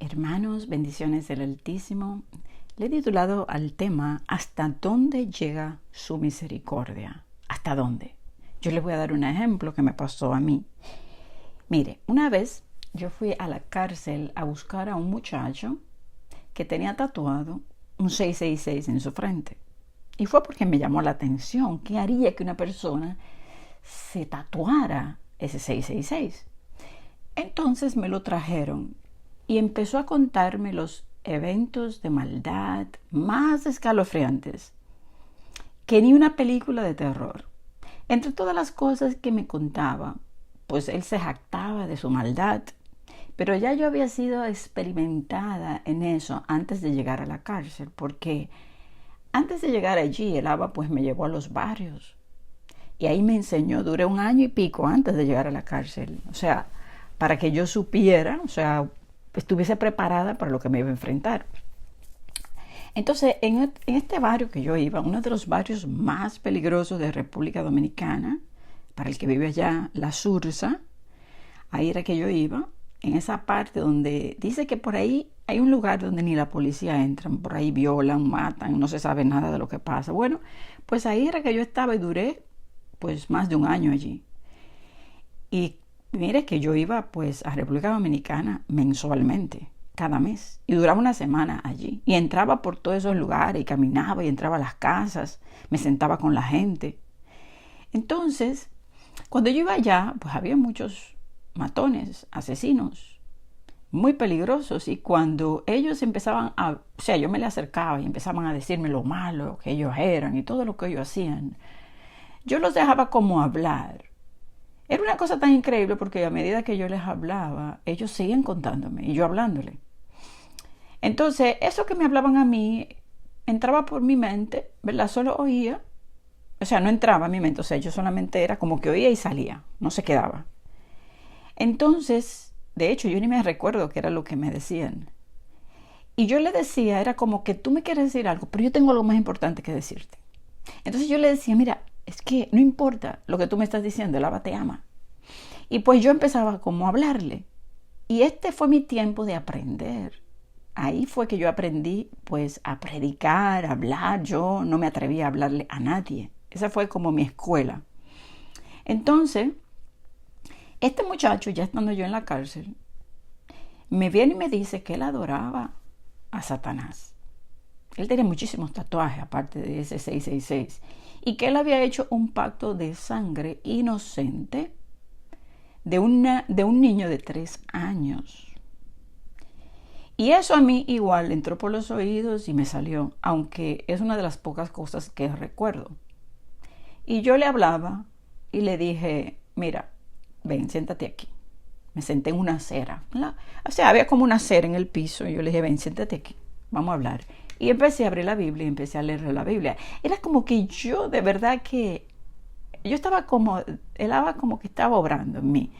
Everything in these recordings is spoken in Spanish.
Hermanos, bendiciones del Altísimo. Le he titulado al tema ¿Hasta dónde llega su misericordia? ¿Hasta dónde? Yo les voy a dar un ejemplo que me pasó a mí. Mire, una vez yo fui a la cárcel a buscar a un muchacho que tenía tatuado un 666 en su frente. Y fue porque me llamó la atención. ¿Qué haría que una persona se tatuara ese 666? Entonces me lo trajeron y empezó a contarme los eventos de maldad más escalofriantes que ni una película de terror. Entre todas las cosas que me contaba, pues él se jactaba de su maldad, pero ya yo había sido experimentada en eso antes de llegar a la cárcel, porque antes de llegar allí el ABA pues me llevó a los barrios y ahí me enseñó. Duré 1 año y pico antes de llegar a la cárcel, o sea, para que yo supiera, o sea, estuviese preparada para lo que me iba a enfrentar. Entonces, en este barrio que yo iba, uno de los barrios más peligrosos de República Dominicana, para el que vive allá, La Sursa, ahí era que yo iba, en esa parte donde dice que por ahí hay un lugar donde ni la policía entra, por ahí violan, matan, no se sabe nada de lo que pasa. Bueno, pues ahí era que yo estaba y duré pues más de 1 año allí. Y mire que yo iba pues a República Dominicana mensualmente, cada mes, y duraba 1 semana allí. Y entraba por todos esos lugares y caminaba y entraba a las casas, me sentaba con la gente. Entonces, cuando yo iba allá, pues había muchos matones, asesinos, muy peligrosos. Y cuando ellos empezaban o sea, yo me les acercaba y empezaban a decirme lo malo que ellos eran y todo lo que ellos hacían, yo los dejaba como hablar. Era una cosa tan increíble porque a medida que yo les hablaba, ellos seguían contándome y yo hablándole. Entonces, eso que me hablaban a mí entraba por mi mente, ¿verdad? Solo oía, o sea, no entraba a mi mente, o sea, yo solamente era como que oía y salía, no se quedaba. Entonces, de hecho, yo ni me recuerdo qué era lo que me decían. Y yo le decía, era como que tú me quieres decir algo, pero yo tengo algo más importante que decirte. Entonces yo le decía, mira, es que no importa lo que tú me estás diciendo, el Abba te ama. Y pues yo empezaba como a hablarle. Y este fue mi tiempo de aprender. Ahí fue que yo aprendí pues a predicar, a hablar. Yo no me atrevía a hablarle a nadie. Esa fue como mi escuela. Entonces, este muchacho, ya estando yo en la cárcel, me viene y me dice que él adoraba a Satanás. Él tenía muchísimos tatuajes, aparte de ese 666. Y que él había hecho un pacto de sangre inocente de un niño de 3 años. Y eso a mí igual entró por los oídos y me salió, aunque es una de las pocas cosas que recuerdo. Y yo le hablaba y le dije, mira, ven, siéntate aquí. Me senté en una acera. O sea, había como una acera en el piso y yo le dije, ven, siéntate aquí, vamos a hablar. Y empecé a abrir la Biblia y empecé a leer la Biblia. Era como que yo, de verdad que, yo estaba como, él estaba como que estaba obrando en mí.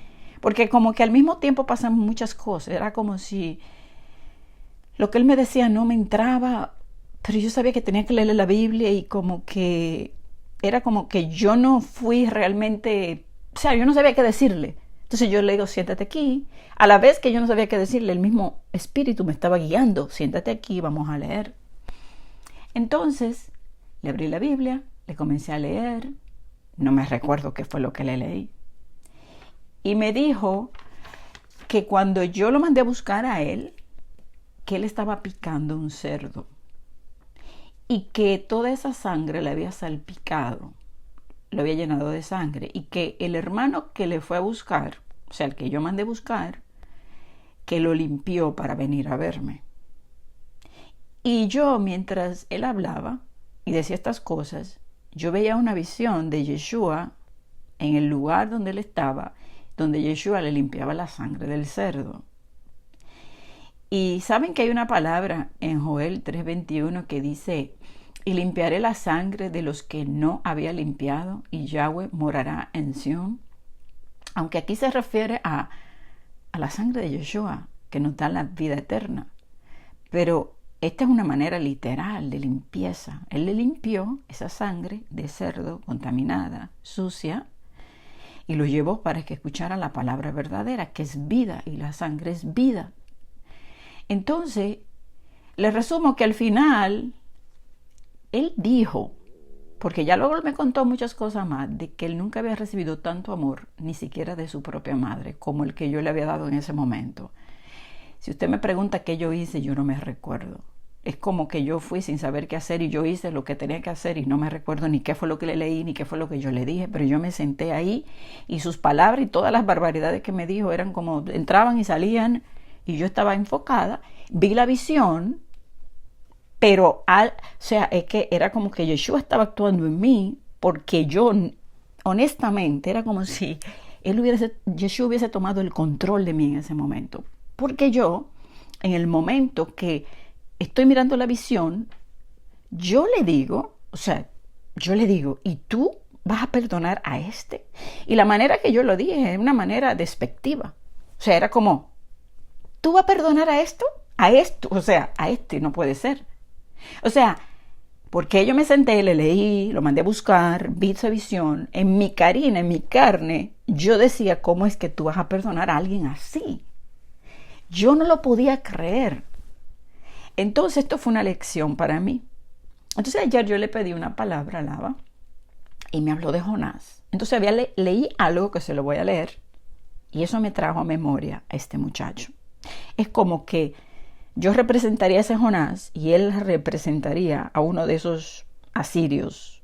Porque como que al mismo tiempo pasan muchas cosas. Era como si lo que él me decía no me entraba, pero yo sabía que tenía que leer la Biblia y como que, era como que yo no fui realmente, o sea, yo no sabía qué decirle. Entonces yo le digo, siéntate aquí. A la vez que yo no sabía qué decirle, el mismo espíritu me estaba guiando. Siéntate aquí, vamos a leer. Entonces, le abrí la Biblia, le comencé a leer. No me recuerdo qué fue lo que le leí. Y me dijo que cuando yo lo mandé a buscar a él, que él estaba picando un cerdo. Y que toda esa sangre le había salpicado, lo había llenado de sangre. Y que el hermano que le fue a buscar, o sea, el que yo mandé a buscar, que lo limpió para venir a verme. Y yo, mientras él hablaba y decía estas cosas, yo veía una visión de Yeshua en el lugar donde él estaba, donde Yeshua le limpiaba la sangre del cerdo. Y saben que hay una palabra en Joel 3:21 que dice, y limpiaré la sangre de los que no había limpiado, y Yahweh morará en Sión. Aunque aquí se refiere a la sangre de Yeshua, que nos da la vida eterna. Pero esta es una manera literal de limpieza. Él le limpió esa sangre de cerdo contaminada, sucia, y lo llevó para que escuchara la palabra verdadera, que es vida, y la sangre es vida. Entonces, le resumo que al final, él dijo, porque ya luego me contó muchas cosas más, de que él nunca había recibido tanto amor, ni siquiera de su propia madre, como el que yo le había dado en ese momento. Si usted me pregunta qué yo hice, yo no me recuerdo. Es como que yo fui sin saber qué hacer y yo hice lo que tenía que hacer y no me recuerdo ni qué fue lo que le leí, ni qué fue lo que yo le dije, pero yo me senté ahí y sus palabras y todas las barbaridades que me dijo eran como entraban y salían y yo estaba enfocada, vi la visión, pero o sea, es que era como que Yeshua estaba actuando en mí porque yo, honestamente, era como si Yeshua hubiese tomado el control de mí en ese momento. Porque yo, en el momento que estoy mirando la visión, yo le digo, ¿y tú vas a perdonar a este? Y la manera que yo lo dije es una manera despectiva. O sea, era como, ¿tú vas a perdonar a esto? A esto, o sea, a este no puede ser. O sea, porque yo me senté, le leí, lo mandé a buscar, vi esa visión, en mi carina, en mi carne, yo decía, ¿cómo es que tú vas a perdonar a alguien así? Yo no lo podía creer. Entonces esto fue una lección para mí. Entonces ayer yo le pedí una palabra a Lava y me habló de Jonás. Entonces leí algo que se lo voy a leer y eso me trajo a memoria a este muchacho. Es como que yo representaría a ese Jonás y él representaría a uno de esos asirios.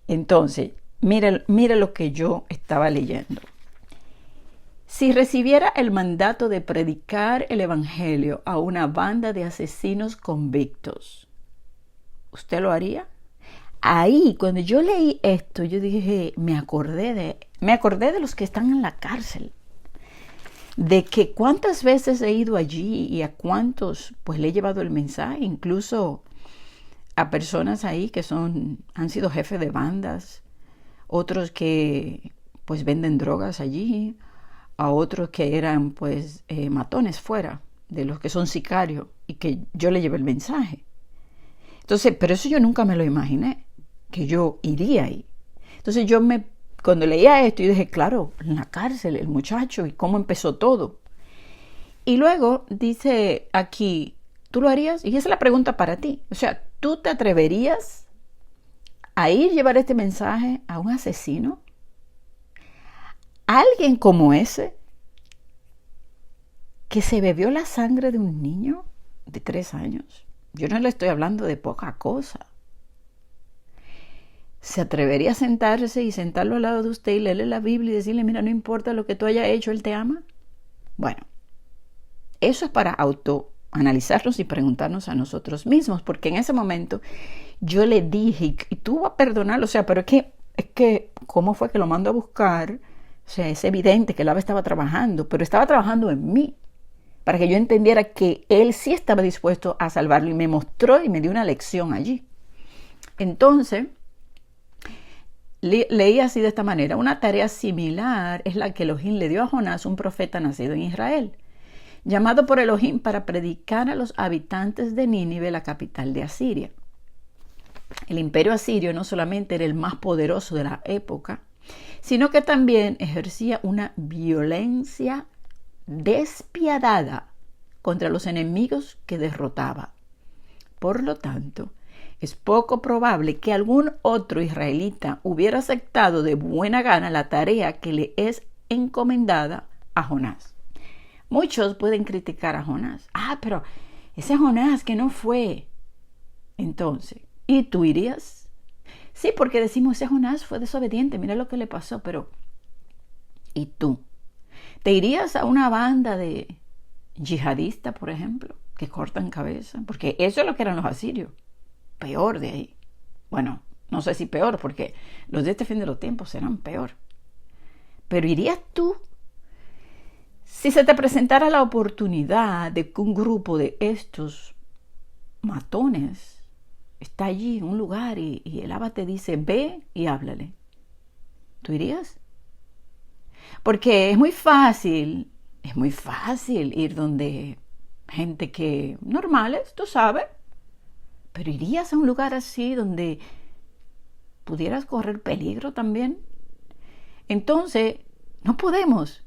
Entonces, mire lo que yo estaba leyendo. Si recibiera el mandato de predicar el evangelio a una banda de asesinos convictos, ¿usted lo haría? Ahí, cuando yo leí esto, yo dije, me acordé de los que están en la cárcel, de que cuántas veces he ido allí y a cuántos pues le he llevado el mensaje, incluso a personas ahí que han sido jefes de bandas, otros que pues venden drogas allí, a otros que eran pues matones fuera, de los que son sicarios y que yo le llevé el mensaje. Entonces, pero eso yo nunca me lo imaginé, que yo iría ahí. Entonces cuando leía esto, yo dije, claro, en la cárcel, el muchacho y cómo empezó todo. Y luego dice aquí, ¿tú lo harías? Y esa es la pregunta para ti. O sea, ¿tú te atreverías a llevar este mensaje a un asesino? Alguien como ese, que se bebió la sangre de un niño de 3 años. Yo no le estoy hablando de poca cosa. ¿Se atrevería a sentarse y sentarlo al lado de usted y leerle la Biblia y decirle, mira, no importa lo que tú hayas hecho, Él te ama? Bueno, eso es para autoanalizarnos y preguntarnos a nosotros mismos, porque en ese momento yo le dije, y tú vas a perdonarlo, o sea, pero es que, ¿cómo fue que lo mando a buscar? O sea, es evidente que Lava estaba trabajando, pero estaba trabajando en mí, para que yo entendiera que él sí estaba dispuesto a salvarlo y me mostró y me dio una lección allí. Entonces, leí así de esta manera, una tarea similar es la que Elohim le dio a Jonás, un profeta nacido en Israel, llamado por Elohim para predicar a los habitantes de Nínive, la capital de Asiria. El imperio asirio no solamente era el más poderoso de la época, sino que también ejercía una violencia despiadada contra los enemigos que derrotaba. Por lo tanto, es poco probable que algún otro israelita hubiera aceptado de buena gana la tarea que le es encomendada a Jonás. Muchos pueden criticar a Jonás. Pero ese Jonás que no fue. Entonces, ¿y tú irías? Sí, porque decimos, ese Jonás fue desobediente, mira lo que le pasó, pero ¿y tú? ¿Te irías a una banda de yihadistas, por ejemplo, que cortan cabeza? Porque eso es lo que eran los asirios. Peor de ahí. Bueno, no sé si peor, porque los de este fin de los tiempos serán peor. Pero ¿irías tú? Si se te presentara la oportunidad de que un grupo de estos matones está allí en un lugar y el Abba te dice, ve y háblale, ¿tú irías? Porque es muy fácil ir donde gente que normales, tú sabes, pero ¿irías a un lugar así donde pudieras correr peligro también? Entonces, no podemos.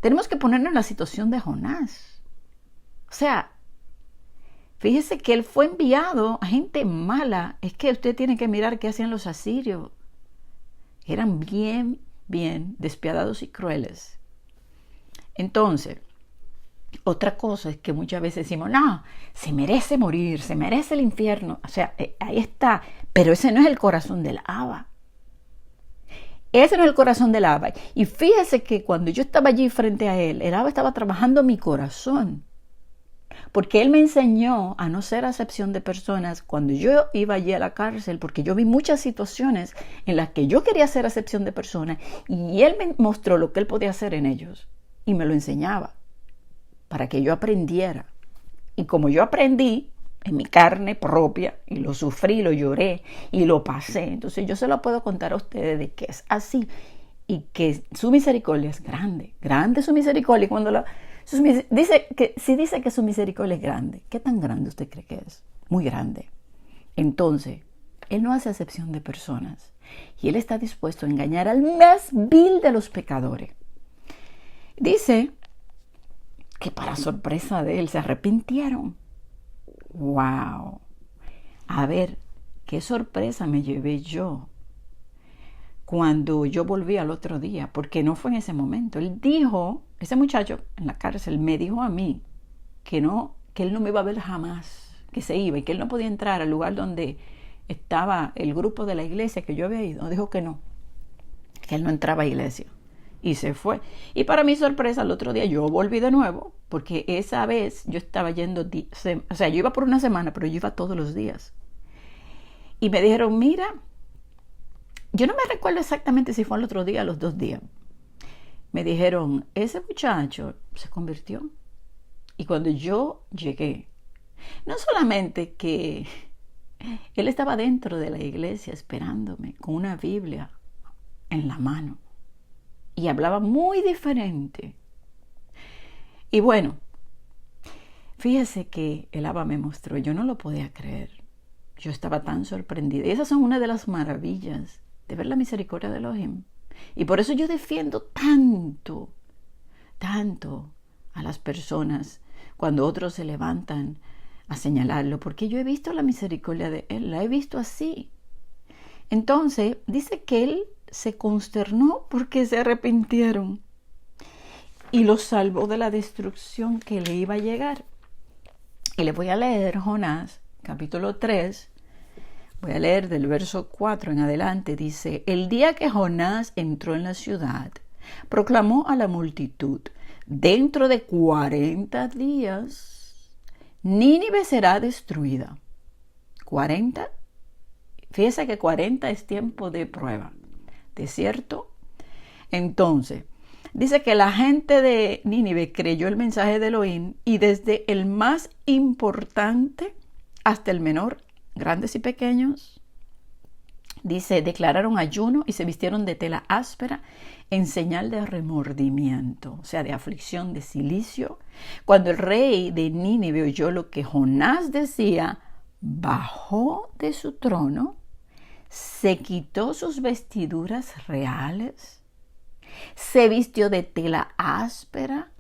Tenemos que ponernos en la situación de Jonás. O sea, fíjese que él fue enviado a gente mala. Es que usted tiene que mirar qué hacían los asirios. Eran bien, bien despiadados y crueles. Entonces, otra cosa es que muchas veces decimos, no, se merece morir, se merece el infierno. O sea, ahí está. Pero ese no es el corazón del Abba. Ese no es el corazón del Abba. Y fíjese que cuando yo estaba allí frente a él, el Abba estaba trabajando mi corazón. Porque él me enseñó a no ser acepción de personas cuando yo iba allí a la cárcel, porque yo vi muchas situaciones en las que yo quería ser acepción de personas y él me mostró lo que él podía hacer en ellos y me lo enseñaba para que yo aprendiera. Y como yo aprendí en mi carne propia y lo sufrí, lo lloré y lo pasé, entonces yo se lo puedo contar a ustedes de que es así y que su misericordia es grande, grande su misericordia. Cuando dice que su misericordia es grande, ¿qué tan grande usted cree que es? Muy grande. Entonces, él no hace acepción de personas y él está dispuesto a engañar al más vil de los pecadores. Dice que para sorpresa de él se arrepintieron. ¡Wow! A ver, qué sorpresa me llevé yo cuando yo volví al otro día, porque no fue en ese momento. Él dijo, ese muchacho en la cárcel me dijo a mí que él no me iba a ver jamás, que se iba y que él no podía entrar al lugar donde estaba el grupo de la iglesia que yo había ido. Dijo que no, que él no entraba a iglesia. Y se fue. Y para mi sorpresa, el otro día yo volví de nuevo, porque esa vez yo estaba yendo, o sea, yo iba por una semana, pero yo iba todos los días. Y me dijeron, mira, yo no me recuerdo exactamente si fue el otro día o los 2 días. Me dijeron, ese muchacho se convirtió. Y cuando yo llegué, no solamente que él estaba dentro de la iglesia esperándome con una Biblia en la mano y hablaba muy diferente. Y bueno, fíjese que el Abba me mostró, yo no lo podía creer. Yo estaba tan sorprendida. Y esas son una de las maravillas de ver la misericordia de Elohim. Y por eso yo defiendo tanto, tanto a las personas cuando otros se levantan a señalarlo, porque yo he visto la misericordia de él, la he visto así. Entonces, dice que él se consternó porque se arrepintieron y los salvó de la destrucción que le iba a llegar. Y le voy a leer Jonás, capítulo 3, voy a leer del verso 4 en adelante. Dice, el día que Jonás entró en la ciudad, proclamó a la multitud, dentro de 40 días, Nínive será destruida. 40, fíjese que 40 es tiempo de prueba, ¿desierto? Entonces, dice que la gente de Nínive creyó el mensaje de Elohim y desde el más importante hasta el menor, grandes y pequeños, dice, declararon ayuno y se vistieron de tela áspera en señal de remordimiento, o sea, de aflicción, de cilicio. Cuando el rey de Nínive oyó lo que Jonás decía, bajó de su trono, se quitó sus vestiduras reales, se vistió de tela áspera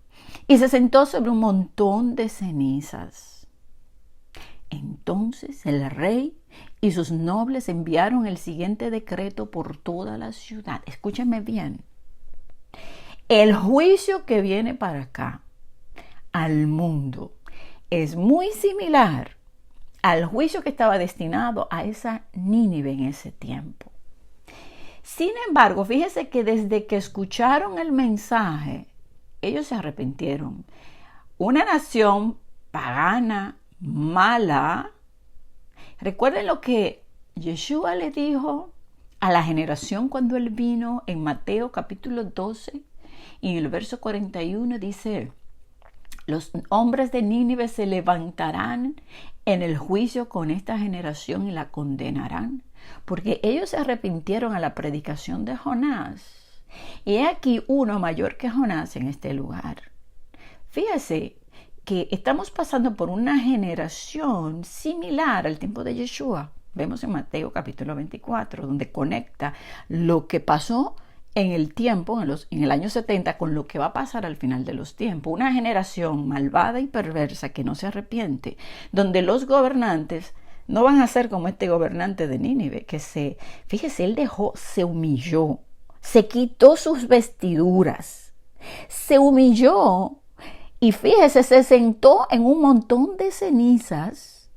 y se sentó sobre un montón de cenizas. Entonces el rey y sus nobles enviaron el siguiente decreto por toda la ciudad. Escúchenme bien. El juicio que viene para acá, al mundo, es muy similar al juicio que estaba destinado a esa Nínive en ese tiempo. Sin embargo, fíjese que desde que escucharon el mensaje, ellos se arrepintieron. Una nación pagana, mala. Recuerden lo que Yeshua le dijo a la generación cuando él vino en Mateo capítulo 12 y en el verso 41 dice, los hombres de Nínive se levantarán en el juicio con esta generación y la condenarán, porque ellos se arrepintieron a la predicación de Jonás. Y he aquí uno mayor que Jonás en este lugar. Fíjese que estamos pasando por una generación similar al tiempo de Yeshua. Vemos en Mateo capítulo 24, donde conecta lo que pasó en el tiempo, en el año 70, con lo que va a pasar al final de los tiempos. Una generación malvada y perversa que no se arrepiente, donde los gobernantes no van a ser como este gobernante de Nínive, fíjese, él se humilló, se quitó sus vestiduras, se humilló y fíjese, se sentó en un montón de cenizas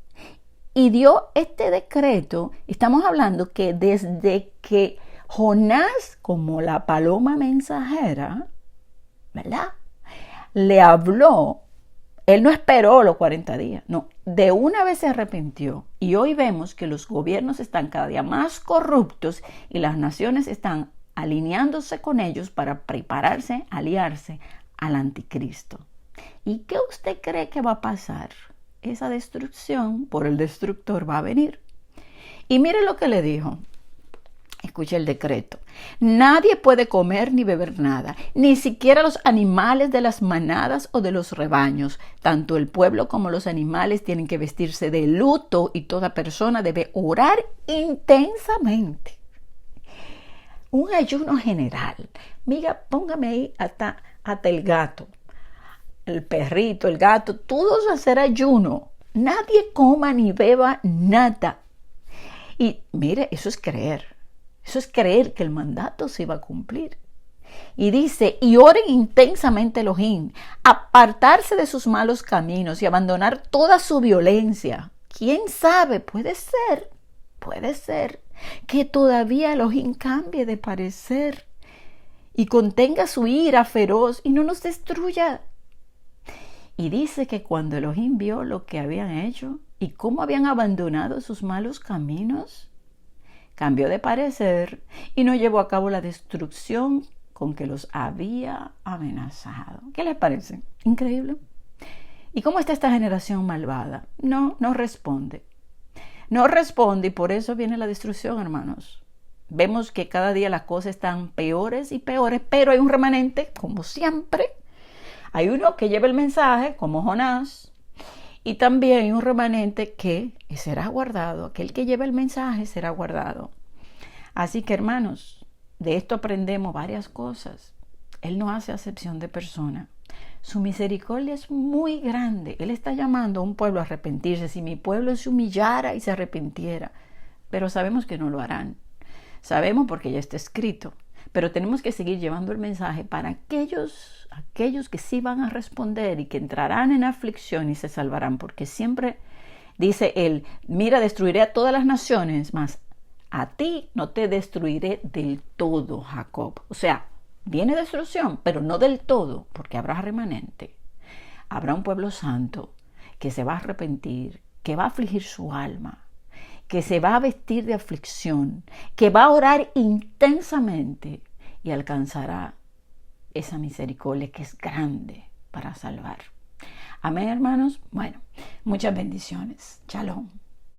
y dio este decreto. Estamos hablando que desde que Jonás, como la paloma mensajera, ¿verdad?, le habló, él no esperó los 40 días, no, de una vez se arrepintió. Y hoy vemos que los gobiernos están cada día más corruptos y las naciones están alineándose con ellos para prepararse, aliarse al anticristo. ¿Y qué usted cree que va a pasar? Esa destrucción por el destructor va a venir. Y mire lo que le dijo. Escuche el decreto. Nadie puede comer ni beber nada, ni siquiera los animales de las manadas o de los rebaños. Tanto el pueblo como los animales tienen que vestirse de luto y toda persona debe orar intensamente. Un ayuno general. Mira, póngame ahí hasta el gato, el perrito, el gato, todos a hacer ayuno. Nadie coma ni beba nada. Y mire, eso es creer. Eso es creer que el mandato se iba a cumplir. Y dice, y oren intensamente Elohim, apartarse de sus malos caminos y abandonar toda su violencia. ¿Quién sabe? Puede ser que todavía Elohim cambie de parecer y contenga su ira feroz y no nos destruya. Y dice que cuando Elohim vio lo que habían hecho y cómo habían abandonado sus malos caminos, cambió de parecer y no llevó a cabo la destrucción con que los había amenazado. ¿Qué les parece? Increíble. ¿Y cómo está esta generación malvada? No responde. No responde y por eso viene la destrucción, hermanos. Vemos que cada día las cosas están peores y peores, pero hay un remanente, como siempre. Hay uno que lleva el mensaje, como Jonás, y también hay un remanente que será guardado. Aquel que lleva el mensaje será guardado. Así que, hermanos, de esto aprendemos varias cosas. Él no hace acepción de persona. Su misericordia es muy grande. Él está llamando a un pueblo a arrepentirse. Si mi pueblo se humillara y se arrepintiera. Pero sabemos que no lo harán. Sabemos porque ya está escrito. Pero tenemos que seguir llevando el mensaje para aquellos que sí van a responder y que entrarán en aflicción y se salvarán. Porque siempre dice él, mira, destruiré a todas las naciones, mas a ti no te destruiré del todo, Jacob. O sea, viene destrucción, pero no del todo, porque habrá remanente. Habrá un pueblo santo que se va a arrepentir, que va a afligir su alma, que se va a vestir de aflicción, que va a orar intensamente y alcanzará esa misericordia que es grande para salvar. Amén, hermanos. Bueno, muchas bendiciones. Shalom.